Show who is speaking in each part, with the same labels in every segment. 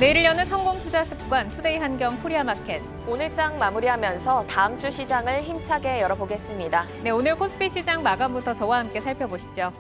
Speaker 1: 내일을 여는 성공 투자 습관 투데이 한경 코리아마켓.
Speaker 2: 오늘장 마무리하면서 다음 주 시장을 힘차게 열어보겠습니다.
Speaker 1: 네, 오늘 코스피 시장 마감부터 저와 함께 살펴보시죠.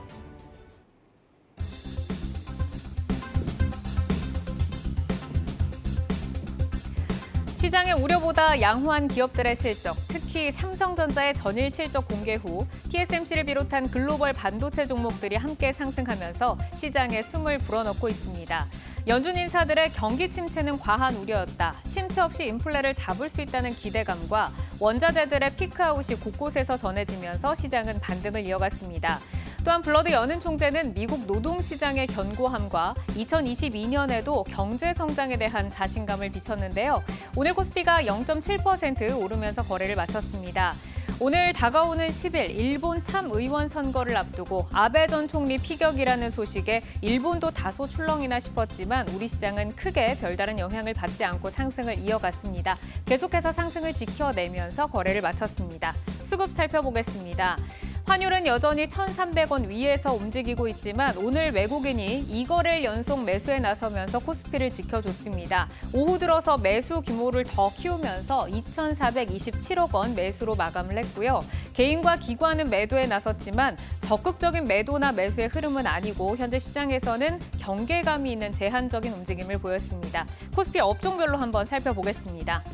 Speaker 1: 시장의 우려보다 양호한 기업들의 실적, 특히 삼성전자의 전일 실적 공개 후 TSMC를 비롯한 글로벌 반도체 종목들이 함께 상승하면서 시장에 숨을 불어넣고 있습니다. 연준 인사들의 경기 침체는 과한 우려였다. 침체 없이 인플레를 잡을 수 있다는 기대감과 원자재들의 피크아웃이 곳곳에서 전해지면서 시장은 반등을 이어갔습니다. 또한 블러드 여는 총재는 미국 노동시장의 견고함과 2022년에도 경제 성장에 대한 자신감을 비쳤는데요. 오늘 코스피가 0.7% 오르면서 거래를 마쳤습니다. 오늘 다가오는 10일 일본 참의원 선거를 앞두고 아베 전 총리 피격이라는 소식에 일본도 다소 출렁이나 싶었지만 우리 시장은 크게 별다른 영향을 받지 않고 상승을 이어갔습니다. 계속해서 상승을 지켜내면서 거래를 마쳤습니다. 수급 살펴보겠습니다. 환율은 여전히 1,300원 위에서 움직이고 있지만 오늘 외국인이 2거래일 연속 매수에 나서면서 코스피를 지켜줬습니다. 오후 들어서 매수 규모를 더 키우면서 2,427억 원 매수로 마감을 했고요. 개인과 기관은 매도에 나섰지만 적극적인 매도나 매수의 흐름은 아니고 현재 시장에서는 경계감이 있는 제한적인 움직임을 보였습니다. 코스피 업종별로 한번 살펴보겠습니다.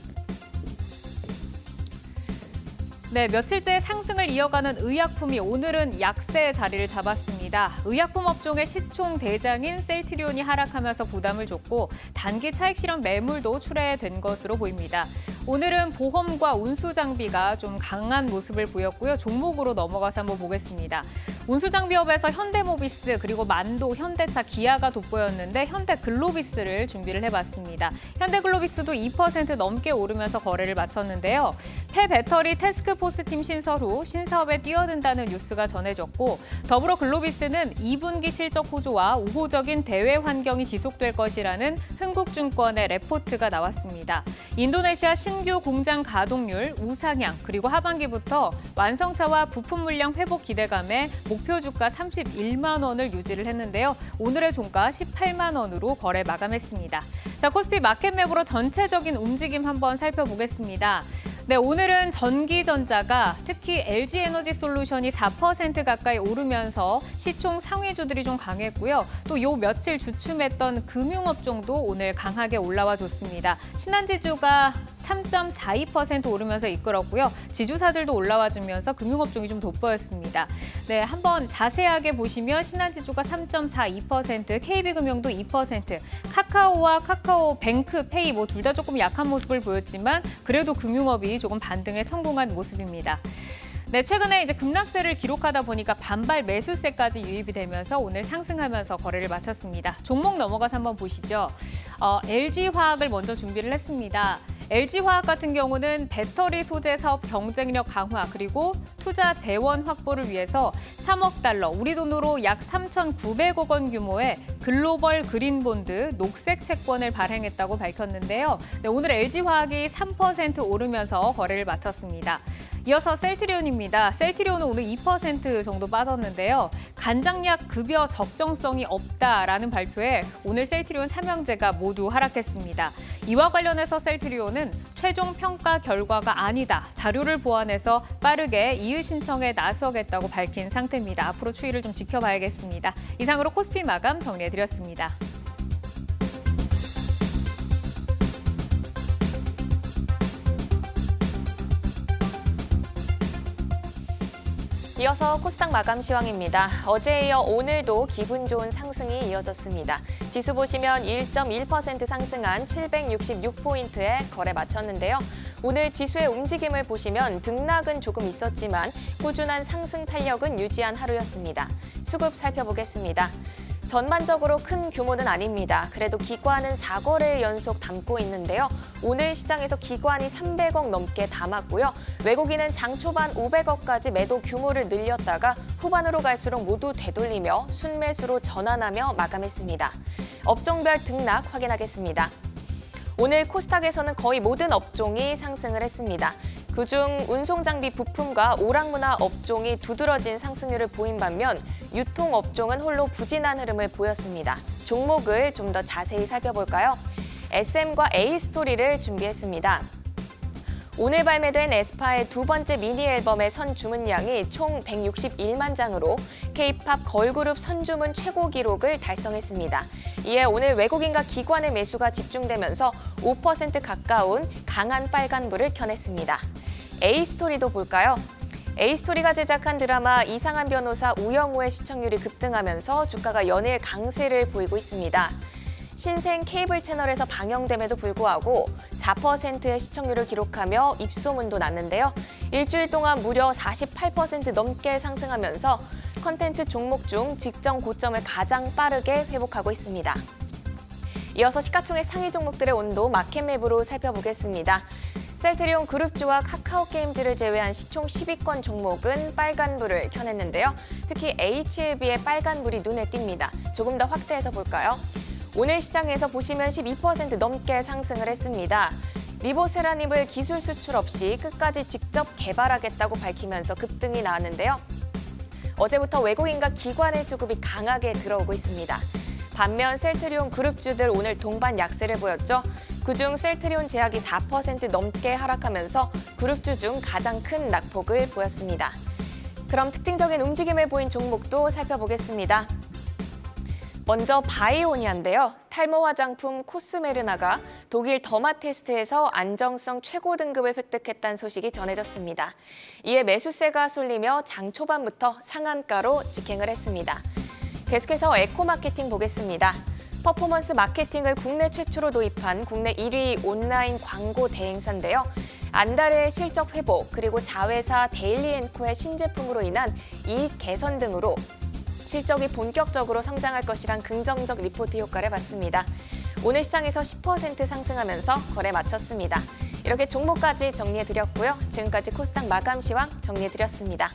Speaker 1: 네, 며칠째 상승을 이어가는 의약품이 오늘은 약세 자리를 잡았습니다. 의약품 업종의 시총 대장인 셀트리온이 하락하면서 부담을 줬고 단기 차익 실현 매물도 출회된 것으로 보입니다. 오늘은 보험과 운수 장비가 좀 강한 모습을 보였고요. 종목으로 넘어가서 한번 보겠습니다. 운수 장비업에서 현대모비스 그리고 만도, 현대차, 기아가 돋보였는데 현대글로비스를 준비를 해봤습니다. 현대글로비스도 2% 넘게 오르면서 거래를 마쳤는데요. 폐배터리 태스크포스팀 신설 후 신사업에 뛰어든다는 뉴스가 전해졌고 더불어 글로비스는 2분기 실적 호조와 우호적인 대외 환경이 지속될 것이라는 흥국증권의 레포트가 나왔습니다. 인도네시아 신규 공장 가동률 우상향 그리고 하반기부터 완성차와 부품 물량 회복 기대감에 목표 주가 31만 원을 유지를 했는데요. 오늘의 종가 18만 원으로 거래 마감했습니다. 자, 코스피 마켓맵으로 전체적인 움직임 한번 살펴보겠습니다. 네, 오늘은 전기전자가 특히 LG에너지솔루션이 4% 가까이 오르면서 시총 상위주들이 좀 강했고요. 또 요 며칠 주춤했던 금융업종도 오늘 강하게 올라와 줬습니다. 신한지주가 3.42% 오르면서 이끌었고요. 지주사들도 올라와 주면서 금융업종이 좀 돋보였습니다. 네, 한번 자세하게 보시면 신한지주가 3.42%, KB금융도 2%, 카카오와 카카오뱅크, 페이 뭐 둘 다 조금 약한 모습을 보였지만 그래도 금융업이 조금 반등에 성공한 모습입니다. 네, 최근에 이제 급락세를 기록하다 보니까 반발 매수세까지 유입이 되면서 오늘 상승하면서 거래를 마쳤습니다. 종목 넘어가서 한번 보시죠. LG화학을 먼저 준비를 했습니다. LG화학 같은 경우는 배터리 소재 사업 경쟁력 강화 그리고 투자 재원 확보를 위해서 3억 달러, 우리 돈으로 약 3,900억 원 규모의 글로벌 그린본드 녹색 채권을 발행했다고 밝혔는데요. 네, 오늘 LG화학이 3% 오르면서 거래를 마쳤습니다. 이어서 셀트리온입니다. 셀트리온은 오늘 2% 정도 빠졌는데요. 간장약 급여 적정성이 없다라는 발표에 오늘 셀트리온 삼형제가 모두 하락했습니다. 이와 관련해서 셀트리온은 최종 평가 결과가 아니다. 자료를 보완해서 빠르게 이의 신청에 나서겠다고 밝힌 상태입니다. 앞으로 추이를 좀 지켜봐야겠습니다. 이상으로 코스피 마감 정리해드렸습니다.
Speaker 2: 이어서 코스닥 마감 시황입니다. 어제에 이어 오늘도 기분 좋은 상승이 이어졌습니다. 지수 보시면 1.1% 상승한 766포인트에 거래 마쳤는데요. 오늘 지수의 움직임을 보시면 등락은 조금 있었지만 꾸준한 상승 탄력은 유지한 하루였습니다. 수급 살펴보겠습니다. 전반적으로 큰 규모는 아닙니다. 그래도 기관은 4거래일 연속 담고 있는데요. 오늘 시장에서 기관이 300억 넘게 담았고요. 외국인은 장 초반 500억까지 매도 규모를 늘렸다가 후반으로 갈수록 모두 되돌리며 순매수로 전환하며 마감했습니다. 업종별 등락 확인하겠습니다. 오늘 코스닥에서는 거의 모든 업종이 상승을 했습니다. 그중 운송장비 부품과 오락문화 업종이 두드러진 상승률을 보인 반면 유통업종은 홀로 부진한 흐름을 보였습니다. 종목을 좀 더 자세히 살펴볼까요? SM과 A스토리를 준비했습니다. 오늘 발매된 에스파의 두 번째 미니 앨범의 선주문량이 총 161만 장으로 K-팝 걸그룹 선주문 최고 기록을 달성했습니다. 이에 오늘 외국인과 기관의 매수가 집중되면서 5% 가까운 강한 빨간불을 켜냈습니다. A스토리도 볼까요? A스토리가 제작한 드라마 이상한 변호사 우영우의 시청률이 급등하면서 주가가 연일 강세를 보이고 있습니다. 신생 케이블 채널에서 방영됨에도 불구하고 4%의 시청률을 기록하며 입소문도 났는데요. 일주일 동안 무려 48% 넘게 상승하면서 컨텐츠 종목 중 직전 고점을 가장 빠르게 회복하고 있습니다. 이어서 시가총액 상위 종목들의 온도 마켓맵으로 살펴보겠습니다. 셀트리온 그룹주와 카카오게임즈를 제외한 시총 10위권 종목은 빨간불을 켜냈는데요. 특히 HLB의 빨간불이 눈에 띕니다. 조금 더 확대해서 볼까요? 오늘 시장에서 보시면 12% 넘게 상승을 했습니다. 리보세라닙을 기술 수출 없이 끝까지 직접 개발하겠다고 밝히면서 급등이 나왔는데요. 어제부터 외국인과 기관의 수급이 강하게 들어오고 있습니다. 반면 셀트리온 그룹주들 오늘 동반 약세를 보였죠. 그중 셀트리온 제약이 4% 넘게 하락하면서 그룹주 중 가장 큰 낙폭을 보였습니다. 그럼 특징적인 움직임을 보인 종목도 살펴보겠습니다. 먼저 바이오니아인데요. 탈모 화장품 코스메르나가 독일 더마테스트에서 안정성 최고 등급을 획득했다는 소식이 전해졌습니다. 이에 매수세가 쏠리며 장 초반부터 상한가로 직행을 했습니다. 계속해서 에코마케팅 보겠습니다. 퍼포먼스 마케팅을 국내 최초로 도입한 국내 1위 온라인 광고 대행사인데요. 안달의 실적 회복 그리고 자회사 데일리앤코의 신제품으로 인한 이익 개선 등으로 실적이 본격적으로 성장할 것이란 긍정적 리포트 효과를 받습니다. 오늘 시장에서 10% 상승하면서 거래 마쳤습니다. 이렇게 종목까지 정리해드렸고요. 지금까지 코스닥 마감 시황 정리해드렸습니다.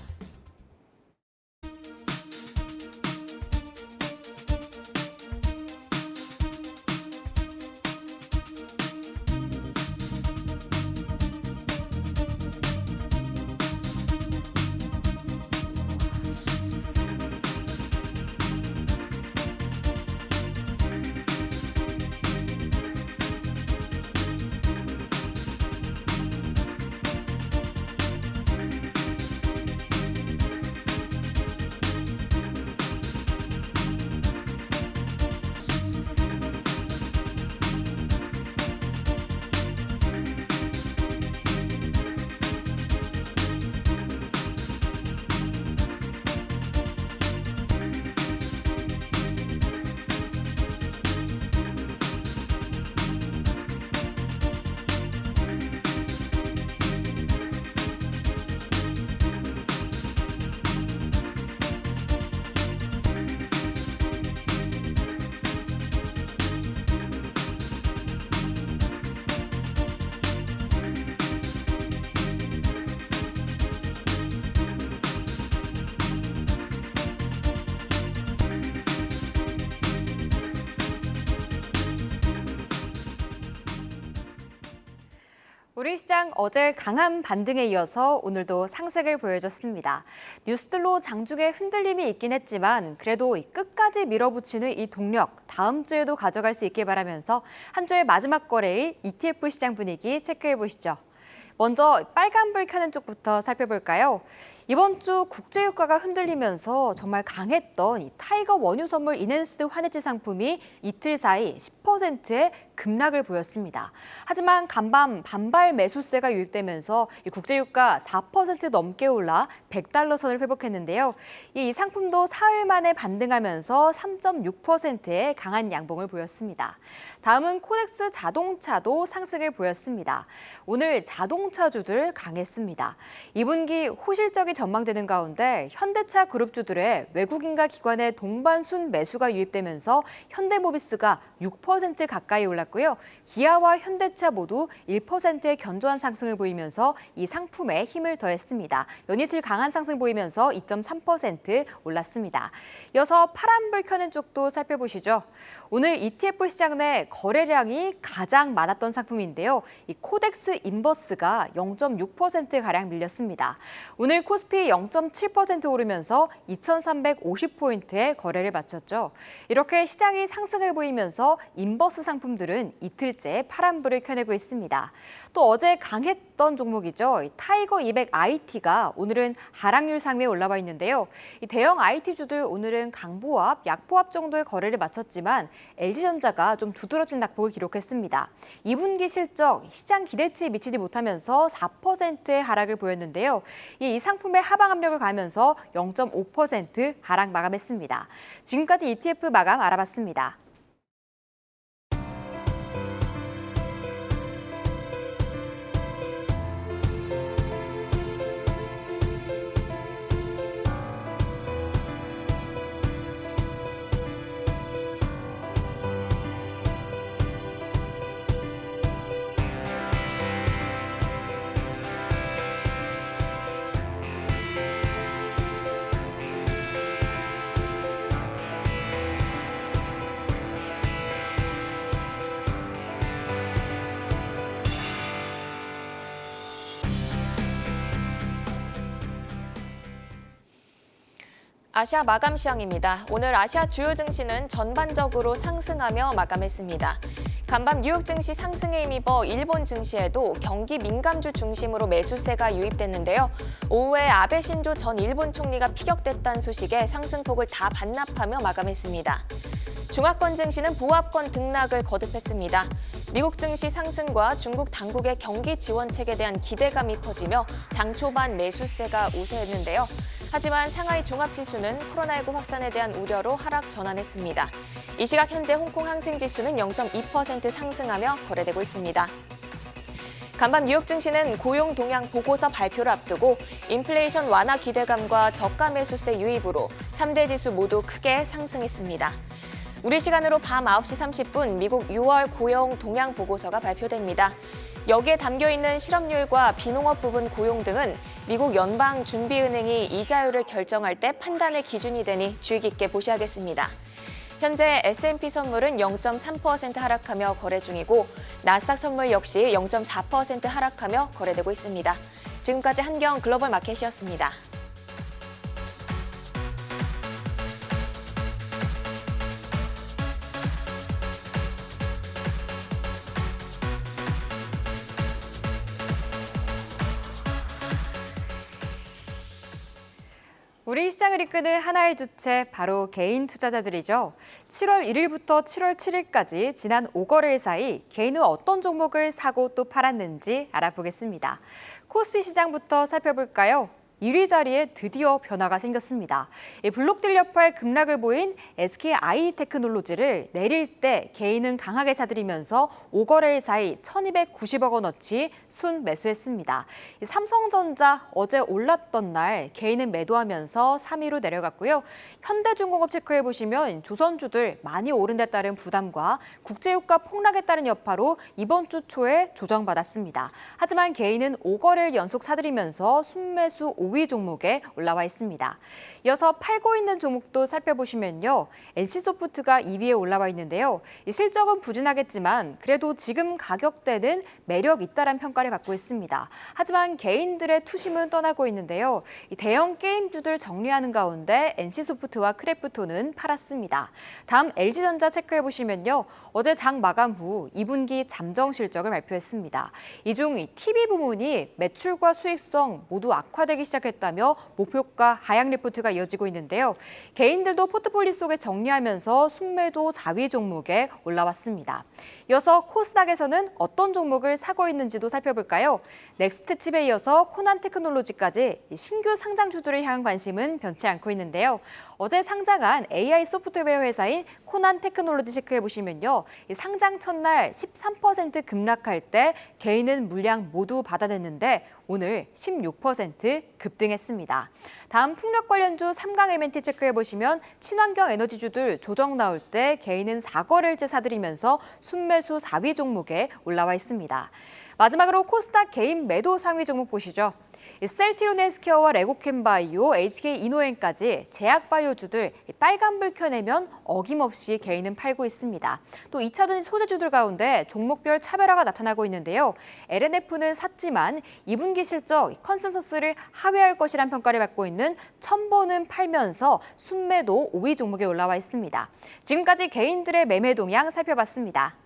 Speaker 3: 우리 시장 어제 강한 반등에 이어서 오늘도 상승을 보여줬습니다. 뉴스들로 장중에 흔들림이 있긴 했지만 그래도 끝까지 밀어붙이는 이 동력 다음 주에도 가져갈 수 있길 바라면서 한 주의 마지막 거래일 ETF 시장 분위기 체크해 보시죠. 먼저 빨간불 켜는 쪽부터 살펴볼까요? 이번 주 국제유가가 흔들리면서 정말 강했던 이 타이거 원유 선물 인핸스드 환해지 상품이 이틀 사이 10%의 급락을 보였습니다. 하지만 간밤 반발 매수세가 유입되면서 이 국제유가 4% 넘게 올라 $100 선을 회복했는데요. 이 상품도 사흘 만에 반등하면서 3.6%의 강한 양봉을 보였습니다. 다음은 코덱스 자동차도 상승을 보였습니다. 오늘 자동차주들 강했습니다. 2분기 호실적이 전망되는 가운데 현대차 그룹주들의 외국인과 기관의 동반순 매수가 유입되면서 현대모비스가 6% 가까이 올랐고요. 기아와 현대차 모두 1%의 견조한 상승을 보이면서 이 상품에 힘을 더했습니다. 연이틀 강한 상승 보이면서 2.3% 올랐습니다. 이어서 파란불 켜는 쪽도 살펴보시죠. 오늘 ETF 시장 내 거래량이 가장 많았던 상품인데요. 이 코덱스 인버스가 0.6%가량 밀렸습니다. 오늘 코스피 코스피 0.7% 오르면서 2,350포인트의 거래를 마쳤죠. 이렇게 시장이 상승을 보이면서 인버스 상품들은 이틀째 파란불을 켜내고 있습니다. 또 어제 강했던 종목이죠. 타이거 200 IT가 오늘은 하락률 상위에 올라와 있는데요. 이 대형 IT주들 오늘은 강보합, 약보합 정도의 거래를 마쳤지만 LG전자가 좀 두드러진 낙폭을 기록했습니다. 2분기 실적 시장 기대치에 미치지 못하면서 4%의 하락을 보였는데요. 이 상품의 하방 압력을 가하면서 0.5% 하락 마감했습니다. 지금까지 ETF 마감 알아봤습니다.
Speaker 2: 아시아 마감 시황입니다. 오늘 아시아 주요 증시는 전반적으로 상승하며 마감했습니다. 간밤 뉴욕 증시 상승에 힘입어 일본 증시에도 경기 민감주 중심으로 매수세가 유입됐는데요. 오후에 아베 신조 전 일본 총리가 피격됐다는 소식에 상승폭을 다 반납하며 마감했습니다. 중화권 증시는 보합권 등락을 거듭했습니다. 미국 증시 상승과 중국 당국의 경기 지원책에 대한 기대감이 커지며 장 초반 매수세가 우세했는데요. 하지만 상하이 종합지수는 코로나19 확산에 대한 우려로 하락 전환했습니다. 이 시각 현재 홍콩 항생지수는 0.2% 상승하며 거래되고 있습니다. 간밤 뉴욕 증시는 고용 동향 보고서 발표를 앞두고 인플레이션 완화 기대감과 저가 매수세 유입으로 3대 지수 모두 크게 상승했습니다. 우리 시간으로 밤 9시 30분 미국 6월 고용 동향 보고서가 발표됩니다. 여기에 담겨있는 실업률과 비농업 부분 고용 등은 미국 연방준비은행이 이자율을 결정할 때 판단의 기준이 되니 주의 깊게 보셔야겠습니다. 현재 S&P 선물은 0.3% 하락하며 거래 중이고 나스닥 선물 역시 0.4% 하락하며 거래되고 있습니다. 지금까지 한경 글로벌 마켓이었습니다.
Speaker 3: 우리 시장을 이끄는 하나의 주체, 바로 개인 투자자들이죠. 7월 1일부터 7월 7일까지 지난 5거래일 사이 개인은 어떤 종목을 사고 또 팔았는지 알아보겠습니다. 코스피 시장부터 살펴볼까요? 1위 자리에 드디어 변화가 생겼습니다. 블록딜 여파의 급락을 보인 SKI테크놀로지를 내릴 때 개인은 강하게 사들이면서 5거래일 사이 1,290억 원어치 순 매수했습니다. 삼성전자 어제 올랐던 날 개인은 매도하면서 3위로 내려갔고요. 현대중공업 체크해보시면 조선주들 많이 오른 데 따른 부담과 국제유가 폭락에 따른 여파로 이번 주 초에 조정받았습니다. 하지만 개인은 5거래일 연속 사들이면서 순매수 5위 종목에 올라와 있습니다. 이어서 팔고 있는 종목도 살펴보시면요. NC소프트가 2위에 올라와 있는데요. 실적은 부진하겠지만 그래도 지금 가격대는 매력 있다란 평가를 받고 있습니다. 하지만 개인들의 투심은 떠나고 있는데요. 대형 게임주들 정리하는 가운데 NC소프트와 크래프톤은 팔았습니다. 다음 LG전자 체크해보시면요. 어제 장 마감 후 2분기 잠정 실적을 발표했습니다. 이 중 TV 부문이 매출과 수익성 모두 악화되기 시작했다며 목표가 하향 리포트가 이어지고 있는데요. 개인들도 포트폴리오 속에 정리하면서 순매도 4위 종목에 올라왔습니다. 이어서 코스닥에서는 어떤 종목을 사고 있는지도 살펴볼까요? 넥스트칩에 이어서 코난테크놀로지까지 신규 상장주들을 향한 관심은 변치 않고 있는데요. 어제 상장한 AI 소프트웨어 회사인 코난테크놀로지 체크해보시면요. 상장 첫날 13% 급락할 때 개인은 물량 모두 받아냈는데 오늘 16% 급등했습니다. 다음 풍력 관련주 3강 M&T 체크해보시면 친환경 에너지주들 조정 나올 때 개인은 4거래일째 사들이면서 순매수 4위 종목에 올라와 있습니다. 마지막으로 코스닥 개인 매도 상위 종목 보시죠. 이 셀트리온 헬스케어와 레고캠바이오, HK 이노엔까지 제약바이오주들 빨간불 켜내면 어김없이 개인은 팔고 있습니다. 또 2차전지 소재주들 가운데 종목별 차별화가 나타나고 있는데요. LNF는 샀지만 2분기 실적 컨센서스를 하회할 것이란 평가를 받고 있는 첨보는 팔면서 순매도 5위 종목에 올라와 있습니다. 지금까지 개인들의 매매 동향 살펴봤습니다.